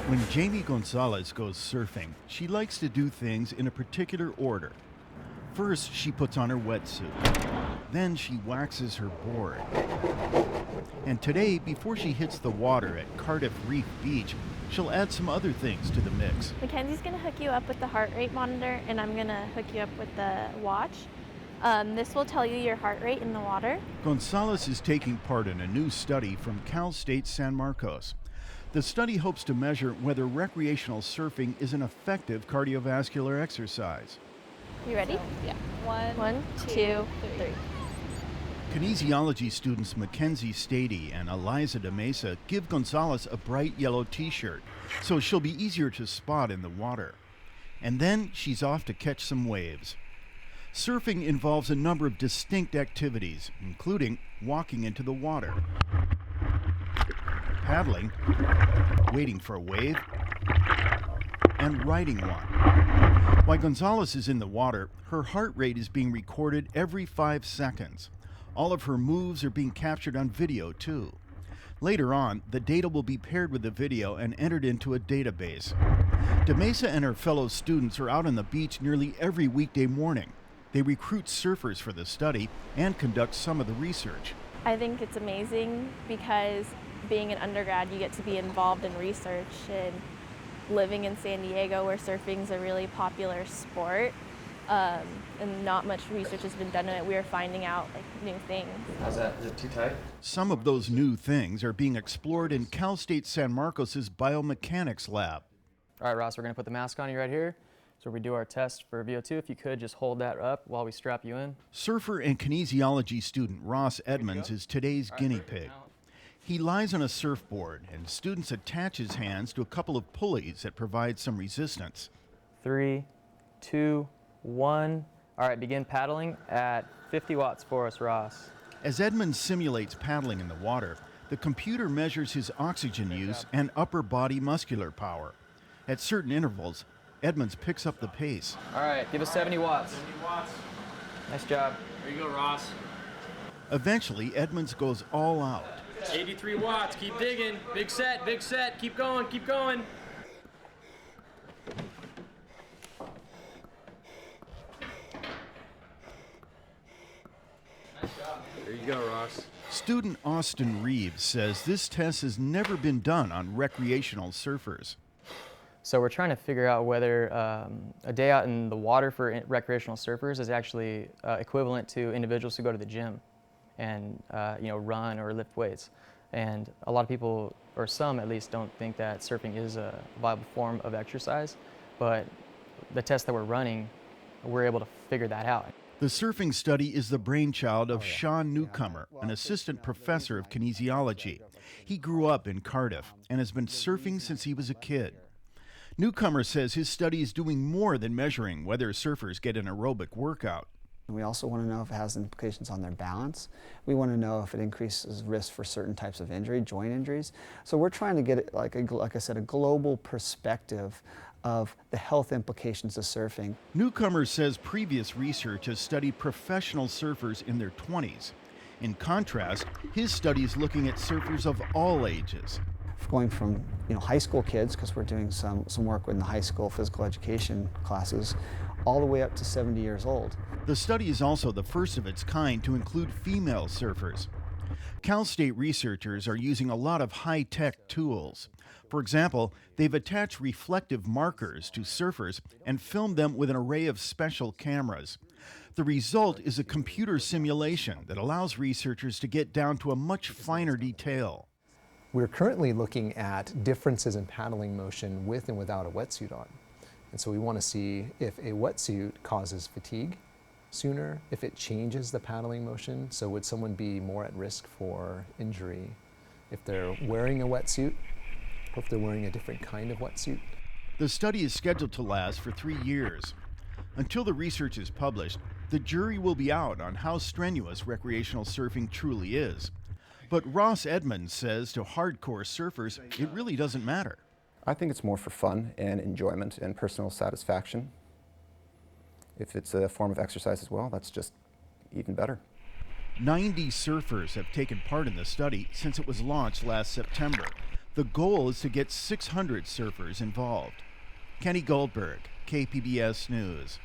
When Jamie Gonzalez goes surfing, she likes to do things in a particular order. First, she puts on her wetsuit. Then she waxes her board. And today, before she hits the water at Cardiff Reef Beach, she'll add some other things to the mix. Mackenzie's gonna hook you up with the heart rate monitor, and I'm gonna hook you up with the watch. This will tell you your heart rate in the water. Gonzalez is taking part in a new study from Cal State San Marcos. The study hopes to measure whether recreational surfing is an effective cardiovascular exercise. You ready? Yeah. One, two, three. Kinesiology students Mackenzie Stady and Eliza de Mesa give Gonzalez a bright yellow t-shirt, so she'll be easier to spot in the water. And then she's off to catch some waves. Surfing involves a number of distinct activities, including walking into the water, paddling, waiting for a wave, and riding one. While Gonzalez is in the water, her heart rate is being recorded every 5 seconds. All of her moves are being captured on video, too. Later on, the data will be paired with the video and entered into a database. De Mesa and her fellow students are out on the beach nearly every weekday morning. They recruit surfers for the study and conduct some of the research. I think it's amazing because being an undergrad, you get to be involved in research, and living in San Diego where surfing's a really popular sport, and not much research has been done on it, we are finding out new things. How's that? Is it too tight? Some of those new things are being explored in Cal State San Marcos' biomechanics lab. All right, Ross, we're gonna put the mask on you right here. So we do our test for VO2. If you could just hold that up while we strap you in. Surfer and kinesiology student Ross Edmonds is today's guinea pig. He lies on a surfboard, and students attach his hands to a couple of pulleys that provide some resistance. 3, 2, 1. All right, begin paddling at 50 watts for us, Ross. As Edmonds simulates paddling in the water, the computer measures his oxygen use and upper body muscular power. At certain intervals, Edmonds picks up the pace. All right, give us 70 watts. 70 watts. Nice job. There you go, Ross. Eventually, Edmonds goes all out. 83 watts. Keep digging. Big set, big set. Keep going, keep going. Nice job. There you go, Ross. Student Austin Reeves says this test has never been done on recreational surfers. So we're trying to figure out whether a day out in the water for recreational surfers is actually equivalent to individuals who go to the gym and run or lift weights. And a lot of people, or some at least, don't think that surfing is a viable form of exercise. But the test that we're running, we're able to figure that out. The surfing study is the brainchild of Sean Newcomer, an assistant professor of kinesiology. He grew up in Cardiff and has been surfing since he was a kid. Newcomer says his study is doing more than measuring whether surfers get an aerobic workout. We also want to know if it has implications on their balance. We want to know if it increases risk for certain types of injury, joint injuries. So we're trying to get, like I said, a global perspective of the health implications of surfing. Newcomer says previous research has studied professional surfers in their 20s. In contrast, his study is looking at surfers of all ages. Going from high school kids, because we're doing some work in the high school physical education classes, all the way up to 70 years old. The study is also the first of its kind to include female surfers. Cal State researchers are using a lot of high-tech tools. For example, they've attached reflective markers to surfers and filmed them with an array of special cameras. The result is a computer simulation that allows researchers to get down to a much finer detail. We're currently looking at differences in paddling motion with and without a wetsuit on. And so we want to see if a wetsuit causes fatigue sooner, if it changes the paddling motion. So would someone be more at risk for injury if they're wearing a wetsuit or if they're wearing a different kind of wetsuit? The study is scheduled to last for 3 years. Until the research is published, the jury will be out on how strenuous recreational surfing truly is. But Ross Edmonds says to hardcore surfers, it really doesn't matter. I think it's more for fun and enjoyment and personal satisfaction. If it's a form of exercise as well, that's just even better. 90 surfers have taken part in the study since it was launched last September. The goal is to get 600 surfers involved. Kenny Goldberg, KPBS News.